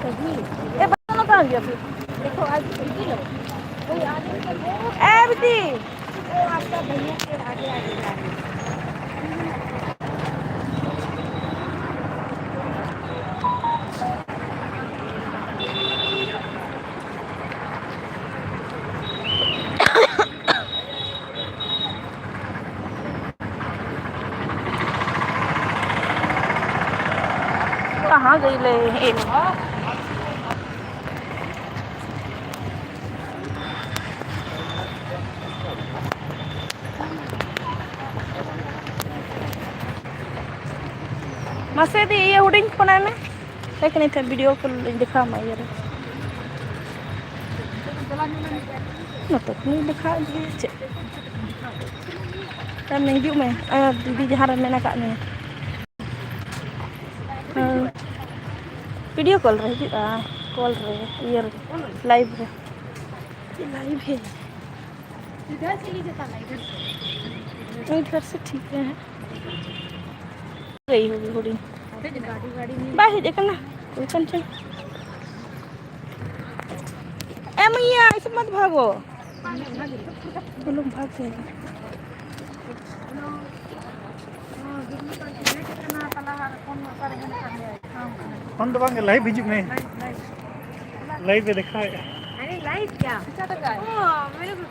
ये बच्चों कहाँ गया फिर? देखो आज कोई आगे ए बेटी वो आपका भैया के आगे आगे जा रही है। कहाँ गई ले masih di iya udah pernah nih saya kena video call दिखा मैं यार ना तो नहीं दिखा जी तब नहीं क्यों मैं दीदी जहाँ रहने ना काटने वीडियो कॉल रही कॉल रहे यार लाइव है इधर से ठीक है गई होगी थोड़ी बाहर देखा ना कोई टेंशन ए मैया ऐसे मत भागो वो लोग भाग जाएंगे कौन दबाएंगे लाइव भिजुक में लाइव पे देखा है अरे लाइव क्या मेरे को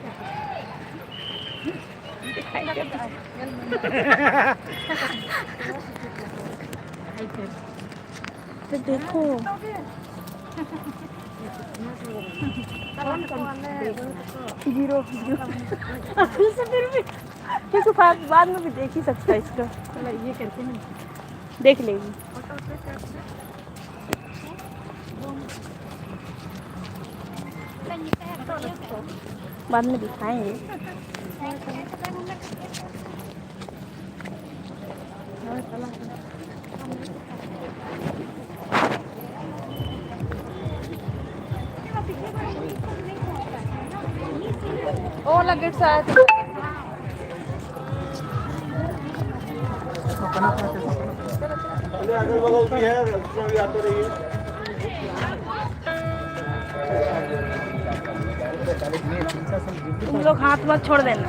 तो देखो जीरो फिर से फिर भी क्योंकि बाद में भी देख ही सकता है इसको ये करके ना देख लेगी बाद में दिखाएंगे ओ लगे शायद अगल बगल भी है भी आते रहिए तुम लोग हाथ मत छोड़ देना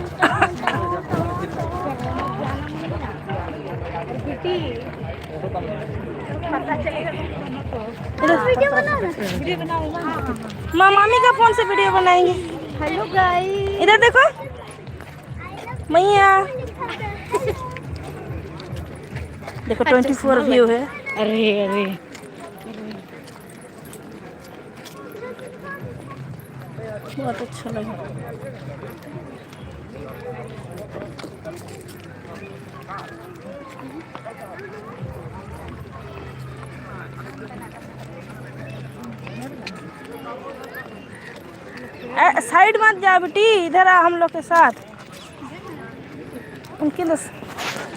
माँ मामी का फोन से वीडियो बनाएंगे हेलो गाइस इधर देखो मैया देखो 24 व्यू है अरे अरे बहुत अच्छा लगा साइड मत जा बेटी इधर आ हम लोग के साथ उनके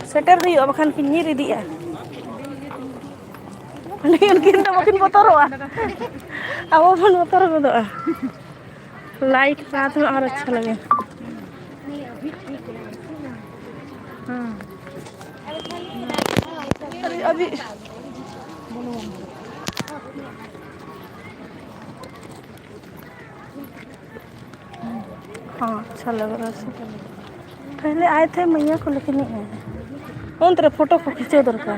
सेटर हुई अब खान की नीर दी है नहीं उनकी तो मकिन बतौर अब वो फन बतौर को दो लाइट साथ में और अच्छा लगे अभी हाँ अच्छा लग रहा है पहले आए थे मैया को लेकिन नहीं आए कौन तेरे फोटो को खींचे उधर का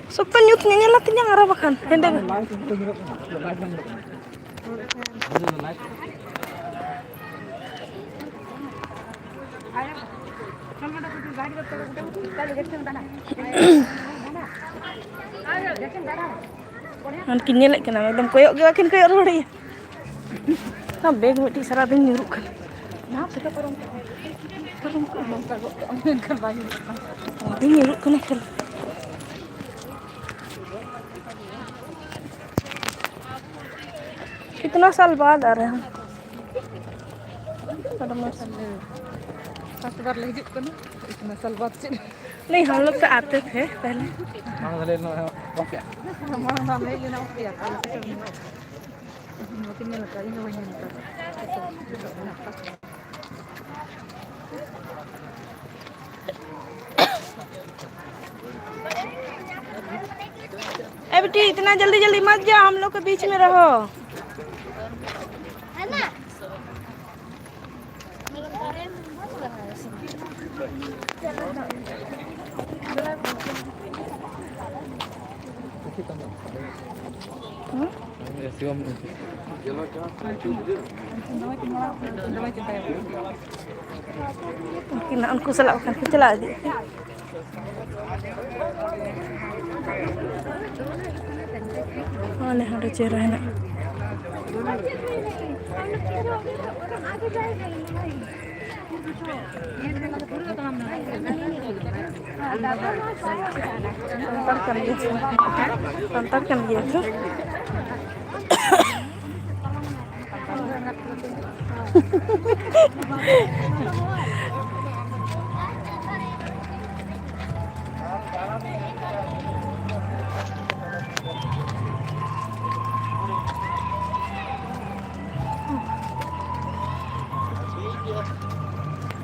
Suka nyutnya nyalatinnya ngarah bahkan hende Mungkin nyelek kena एकदम koyok ge wakin koyok rodi ना बैग में टी सारा दिन nyuruk kan ना तेरा परम को ममता को कर बाजी दिन nyuruk kan खेल कितना साल बाद आ रहे हैं हम फर्स्ट बार ले जिप करना इतना साल बाद से नहीं हम लोग तो आते थे पहले ए बेटी इतना जल्दी जल्दी मत जाओ, हम लोग के बीच में रहो। उनको सलाह करके चला दी। हाँ हाँ चेहरा है ना अंतर कर लिया था।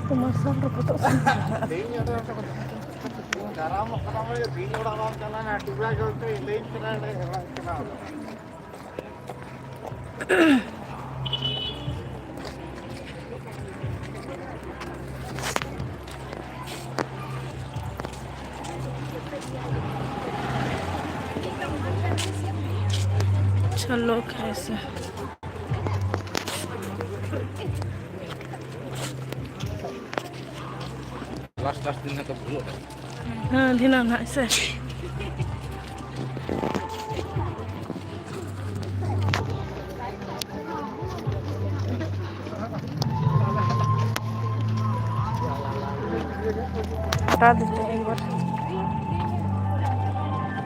Pemasan rumput चलो कैसे लास्ट दिन तो भूलो। हाँ धिना ना ऐसे हटा देते हैं एक बार।